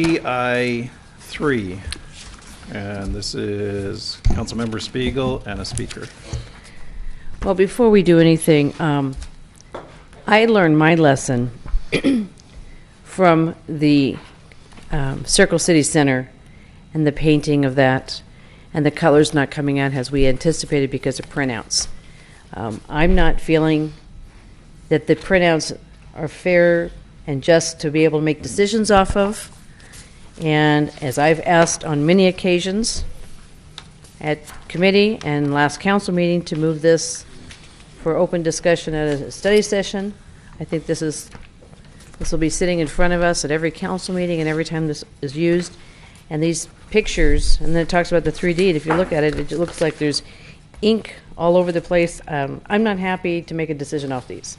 I3, and this is Councilmember Spiegel and a speaker. Well, before we do anything, I learned my lesson from the Circle City Center and the painting of that and the colors not coming out as we anticipated because of printouts. I'm not feeling that the printouts are fair and just to be able to make decisions off of. And as I've asked on many occasions at committee and last council meeting to move this for open discussion at a study session, I think this will be sitting in front of us at every council meeting and every time this is used. And these pictures, and then it talks about the 3D, and if you look at it, it looks like there's ink all over the place. I'm not happy to make a decision off these.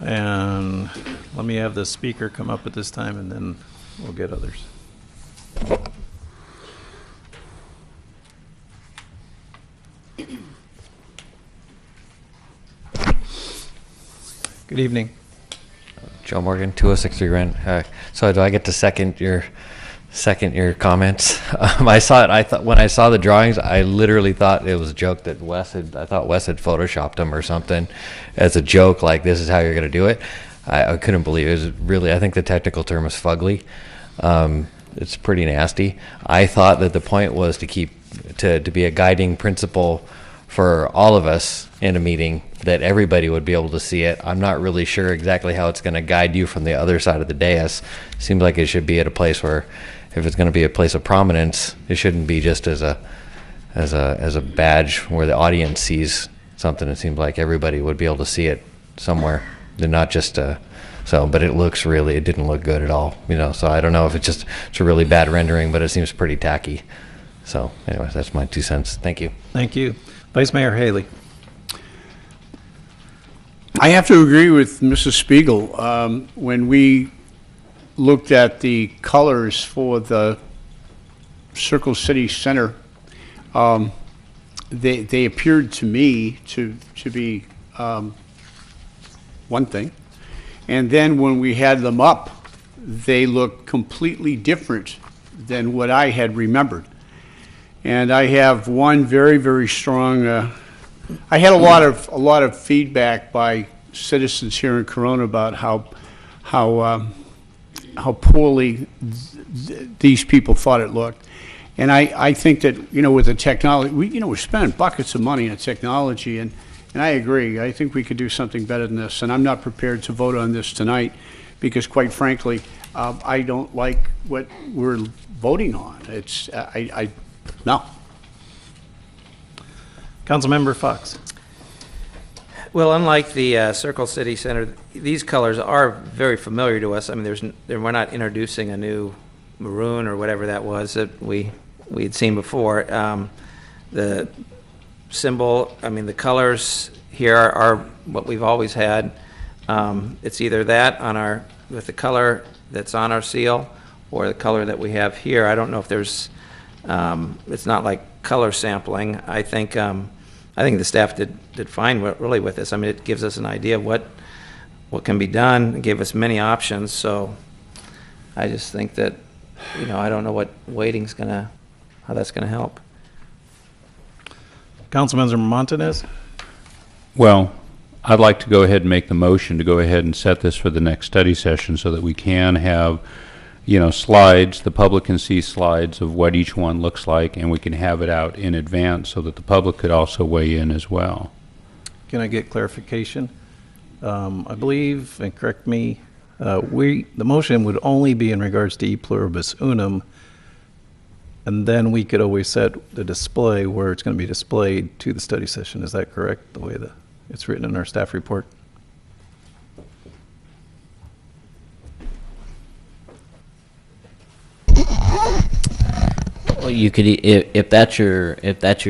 And let me have the speaker come up at this time, and then we'll get others. Good evening. Joe Morgan, 2063 Grant. So do I get to second your comments? I saw it. When I saw the drawings, I literally thought it was a joke that I thought Wes had photoshopped them or something as a joke, like this is how you're going to do it. I couldn't believe it. It was really, I think the technical term is fugly. It's pretty nasty. I thought that the point was to be a guiding principle for all of us in a meeting, that everybody would be able to see it. I'm not really sure exactly how it's going to guide you from the other side of the dais. Seems like it should be at a place where, if it's going to be a place of prominence, it shouldn't be just as a badge where the audience sees something. It seems like everybody would be able to see it somewhere, and not just but it didn't look good at all, so I don't know if it's a really bad rendering, but it seems pretty tacky. So anyways, that's my 2 cents. Thank you. Thank you. Vice Mayor Haley. I have to agree with Mrs. Spiegel. When we looked at the colors for the Circle City Center, they appeared to me to be one thing. And then when we had them up, they looked completely different than what I had remembered. And I have one very, very strong. I had a lot of feedback by citizens here in Corona about how poorly these people thought it looked. And I think that, with the technology, we spend buckets of money on technology, and I agree. I think we could do something better than this, and I'm not prepared to vote on this tonight because, quite frankly, I don't like what we're voting on. No. Councilmember Fox. Well, unlike the Circle City Center, these colors are very familiar to us. I mean, we're not introducing a new maroon or whatever that was that we had seen before. The symbol, the colors here are what we've always had. It's either that with the color that's on our seal, or the color that we have here. I don't know if there's. It's not like color sampling. I think the staff did fine really with this. It gives us an idea of what can be done. It gave us many options. So I just think that, I don't know what how that's gonna help. Councilmember Montanez. Well, I'd like to go ahead and make the motion to go ahead and set this for the next study session so that we can have slides, the public can see slides of what each one looks like, and we can have it out in advance so that the public could also weigh in as well. Can I get clarification? I believe, and correct me, the motion would only be in regards to e pluribus unum, and then we could always set the display where it's going to be displayed to the study session. Is that correct, the way that it's written in our staff report? Well, you could, if that's your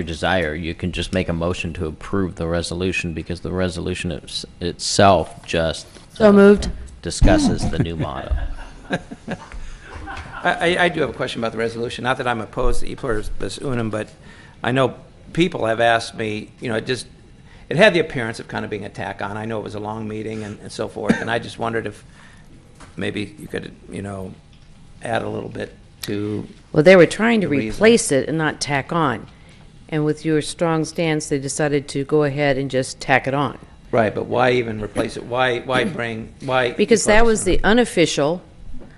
desire, you can just make a motion to approve the resolution, because the resolution itself just moved discusses the new motto. I do have a question about the resolution. Not that I'm opposed to e pluribus unum, but I know people have asked me, it had the appearance of kind of being a tack on. I know it was a long meeting and so forth, and I just wondered if maybe you could, add a little bit to, Well, they were trying to The reason. replace it and not tack on. And with your strong stance, they decided to go ahead and just tack it on. right, but why even replace it? Why why? Because that was the unofficial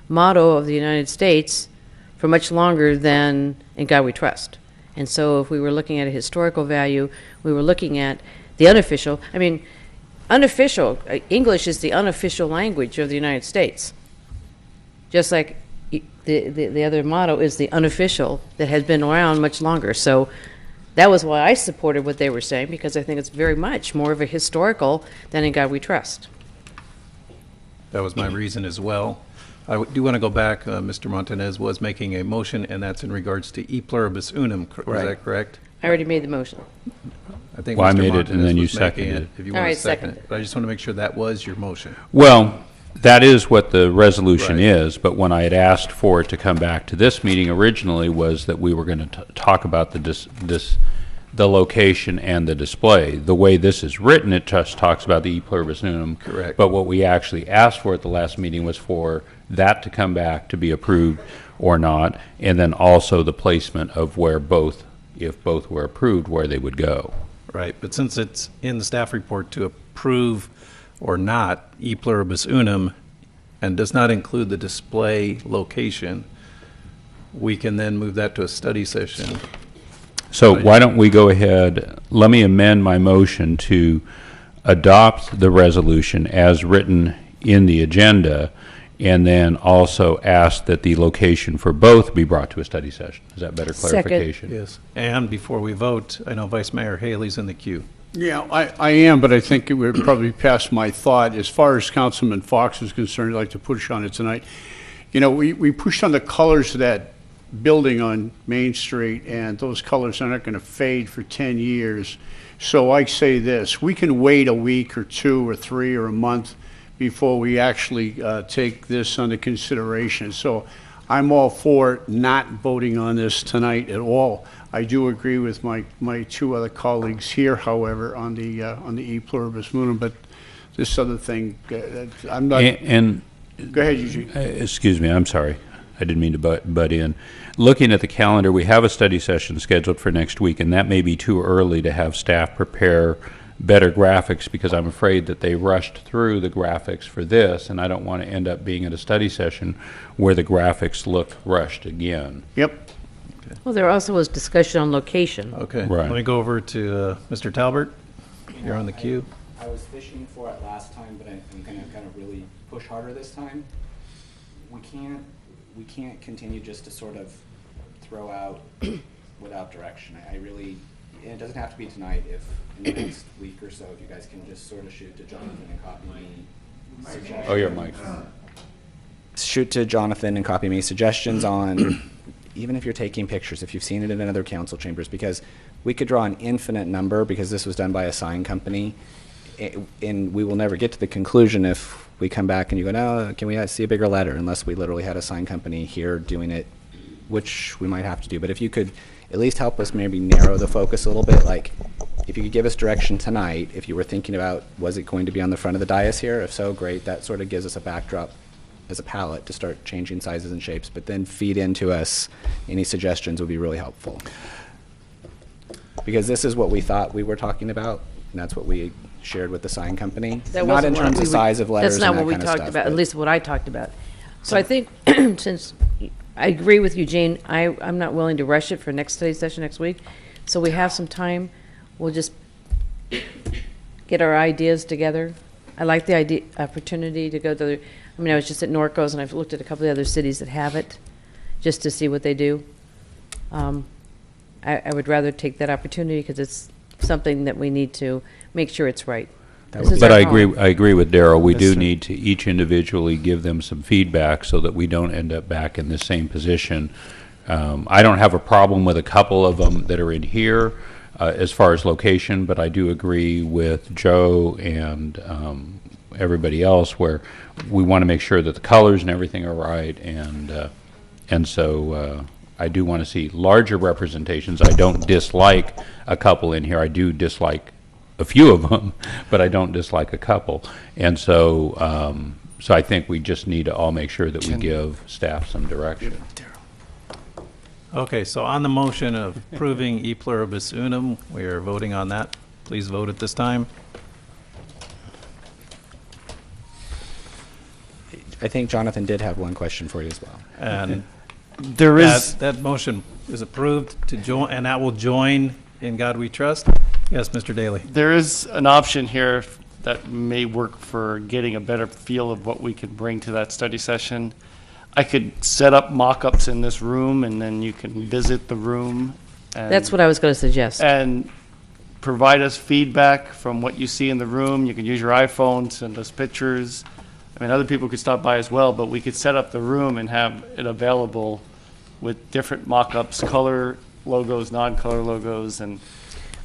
motto of the United States for much longer than "In God We Trust." And so if we were looking at a historical value, we were looking at the unofficial. I mean, unofficial, English is the unofficial language of the United States. Just like the other motto is the unofficial that has been around much longer. So that was why I supported what they were saying, because I think it's very much more of a historical than "In God We Trust." That was my reason as well. I do want to go back. Mr. Montanez was making a motion, and that's in regards to e pluribus unum. Is Right. that correct? I already made the motion. I think Well, I Mr. made it, and Montanez then you was making seconded it, it. if you All want right, to second second. it. But I just want to make sure that was your motion. Well, that is what the resolution Right. is, but when I had asked for it to come back to this meeting originally was that we were going to talk about the location and the display. The way this is written, it just talks about the e pluribus unum. Correct. But what we actually asked for at the last meeting was for that to come back to be approved or not, and then also the placement of where both, if both were approved, where they would go. Right, but since it's in the staff report to approve or not e pluribus unum and does not include the display location, we can then move that to a study session. So why don't we go ahead, let me amend my motion to adopt the resolution as written in the agenda, and then also ask that the location for both be brought to a study session. Is that better Second. clarification? Yes. And before we vote, I know Vice Mayor Haley's in the queue. Yeah, I am, but I think it would probably pass my thought. As far as Councilman Fox is concerned, I'd like to push on it tonight. We pushed on the colors of that building on Main Street, and those colors are not going to fade for 10 years. So I say this, we can wait a week or 2 or 3 or a month before we actually take this under consideration. So I'm all for not voting on this tonight at all. I do agree with my 2 other colleagues here, however, on the e pluribus unum, but this other thing, I'm not, And, go ahead, Eugene. excuse me, I'm sorry. I didn't mean to butt in. Looking at the calendar, we have a study session scheduled for next week, and that may be too early to have staff prepare better graphics, because I'm afraid that they rushed through the graphics for this, and I don't want to end up being at a study session where the graphics look rushed again. Yep. Well, there also was discussion on location. Okay. Right. Let me go over to Mr. Talbert. You're on the queue. I was fishing for it last time, but I'm gonna kind of really push harder this time. We can't continue just to sort of throw out without direction. I really, and it doesn't have to be tonight, if in the next week or so, if you guys can just sort of shoot to Jonathan and copy me suggestions. Oh, your mic. Shoot to Jonathan and copy me suggestions on, even if you're taking pictures, if you've seen it in other council chambers, because we could draw an infinite number, because this was done by a sign company, and we will never get to the conclusion if we come back and you go, no, can we see a bigger letter, unless we literally had a sign company here doing it, which we might have to do. But if you could at least help us maybe narrow the focus a little bit, like if you could give us direction tonight, if you were thinking about, was it going to be on the front of the dais here? If so, great, that sort of gives us a backdrop as a palette to start changing sizes and shapes, but then feed into us any suggestions would be really helpful. Because this is what we thought we were talking about, and that's what we shared with the sign company. That Not wasn't in what terms we of were- size of letters That's not and that what we kind of talked stuff, about, at but- least what I talked about. So I think, since I agree with Eugene, I'm not willing to rush it for next study session next week. So we have some time. We'll just get our ideas together. I like the opportunity to go to the, I mean, I was just at Norco's, and I've looked at a couple of other cities that have it, just to see what they do. I would rather take that opportunity, because it's something that we need to make sure it's right. This is But our I home. agree with Darrell. We do Yes, sir. need to each individually give them some feedback so that we don't end up back in the same position. I don't have a problem with a couple of them that are in here as far as location, but I do agree with Joe and everybody else where we want to make sure that the colors and everything are right, and so I do want to see larger representations. I don't dislike a couple in here. I do dislike a few of them, but I don't dislike a couple. And so So I think we just need to all make sure that we give staff some direction. Okay, so on the motion of approving e pluribus unum, we are voting on that. Please vote at this time. I think Jonathan did have one question for you as well. And There is, that motion is approved to join, and that will join In God We Trust. Yes, Mr. Daly. there is an option here that may work for getting a better feel of what we could bring to that study session. I could set up mock-ups in this room, and then you can visit the room. And That's what I was going to suggest. And provide us feedback from what you see in the room. You can use your iPhone, send us pictures. I mean, other people could stop by as well, but we could set up the room and have it available with different mock-ups, color logos, non-color logos, and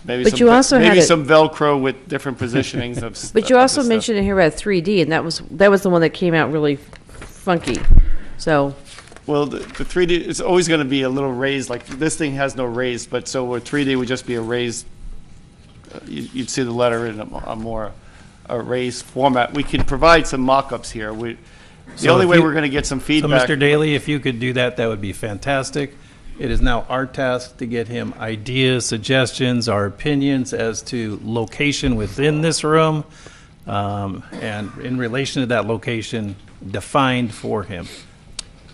maybe But you also had maybe it- some Velcro with different positionings of. But you of also the stuff. mentioned in here about 3D, and that was the one that came out really funky. So, Well, the 3D is always going to be a little raised. Like this thing has no raised, but so with 3D would just be a raised. You'd see the letter in a more a raised format. We can provide some mock-ups here. The So only if way you- we're going to get some So, feedback. Mr. Daly, if you could do that, that would be fantastic. It is now our task to get him ideas, suggestions, our opinions as to location within this room, and in relation to that location, defined for him.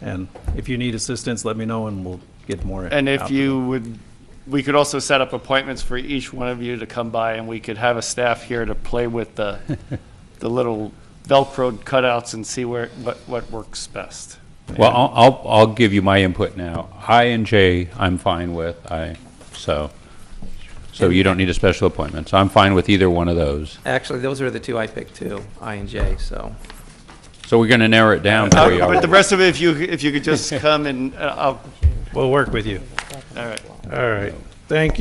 And if you need assistance, let me know, and we'll get more. And if out. you would, we could also set up appointments for each one of you to come by, and we could have a staff here to play with the little Velcroed cutouts and see what works best. Well, I'll give you my input now. I and J, I'm fine with. So you don't need a special appointment. So I'm fine with either one of those. Actually, those are the two I picked too, I and J, so. So we're going to narrow it down to where But the rest of it, if you could just come and I'll, We'll work with you. all right. All right. Thank you.